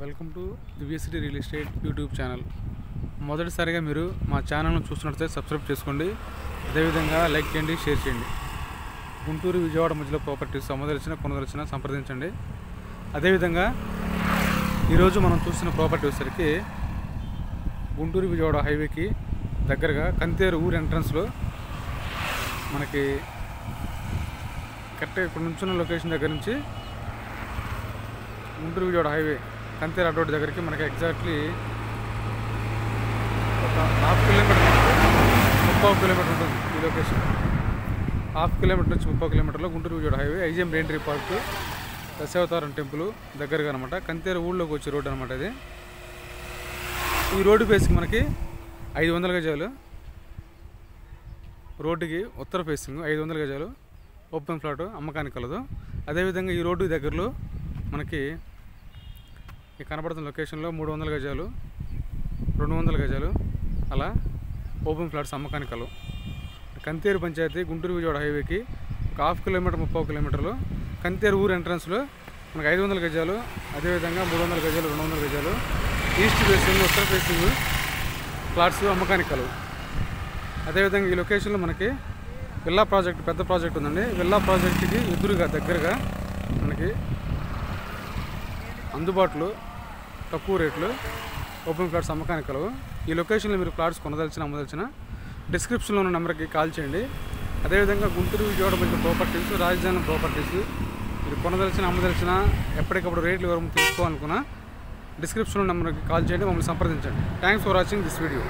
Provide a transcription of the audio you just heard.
Welcome to Divyashri real estate YouTube channel. మొదటిసారిగా మీరు మా ఛానల్ను చూస్తున్నట్లయితే సబ్స్క్రైబ్ చేసుకోండి. అదేవిధంగా లైక్ చేయండి, షేర్ చేయండి. గుంటూరు విజయవాడ మధ్యలో ప్రాపర్టీస్ అమ్మదలిచిన కొనదలిచిన సంప్రదించండి. అదేవిధంగా ఈరోజు మనం చూస్తున్న ప్రాపర్టీ వచ్చేసరికి గుంటూరు విజయవాడ హైవేకి దగ్గరగా కంతేరు ఊరు ఎంట్రన్స్లో మనకి కరెక్ట్గా ఇక్కడ నుంచున్న లొకేషన్ దగ్గర నుంచి గుంటూరు విజయవాడ హైవే కంతేరు రోడ్ దగ్గరికి మనకి ఎగ్జాక్ట్లీ ఒక 1/2 కిలోమీటర్ 30 కిలోమీటర్ ఉంటుంది. ఈ లొకేషన్ 1/2 కిలోమీటర్ నుంచి 30 కిలోమీటర్లో Guntur Vijayawada highway IGM rain tree park Dashavataram temple దగ్గరగా అనమాట. కంతేరు ఊళ్ళోకి వచ్చే రోడ్డు అనమాట ఇది. ఈ రోడ్డు ఫేసింగ్ మనకి 500 గజాలు, రోడ్డుకి ఉత్తర ఫేసింగ్ 500 గజాలు ఓపెన్ ప్లాట్ అమ్మకానికి కలదు. అదేవిధంగా ఈ రోడ్డు దగ్గరలో మనకి ఈ కనబడుతున్న లొకేషన్లో 300 గజాలు 200 గజాలు అలా ఓపెన్ ఫ్లాట్స్ అమ్మకానికి కలవు. కంతేరు పంచాయతీ గుంటూరు విజయవాడ హైవేకి ఒక 1/2 కిలోమీటర్ 30 కిలోమీటర్లు కంతేరు ఊరు ఎంట్రన్స్లో మనకి 500 గజాలు, అదేవిధంగా 300 గజాలు 200 గజాలు ఈస్ట్ ఫేసింగ్ ఉత్తర ఫేసింగ్ ఫ్లాట్స్ అమ్మకానికి కలవు. అదేవిధంగా ఈ లొకేషన్లో మనకి విల్లా ప్రాజెక్ట్ పెద్ద ప్రాజెక్ట్ ఉందండి. విల్లా ప్రాజెక్ట్కి ఎదురుగా దగ్గరగా మనకి అందుబాటులో తక్కువ రేట్లు ఓపెన్ ఫ్లాట్స్ అమ్మకానికి కలవు. ఈ లొకేషన్లో మీరు ఫ్లాట్స్ కొనదలిచిన అమ్మదలిచిన డిస్క్రిప్షన్లో ఉన్న నెంబర్కి కాల్ చేయండి. అదేవిధంగా గుంటూరు విజయవాడ మధ్య ప్రాపర్టీస్ రాజధాని ప్రాపర్టీస్ మీరు కొనదలిచిన అమ్మదలిచిన ఎప్పటికప్పుడు రేట్లు వివరం తెలుసుకోవాలనుకున్నా డిస్క్రిప్షన్లో నెంబర్కి కాల్ చేయండి, మమ్మల్ని సంప్రదించండి. Thanks for watching this video.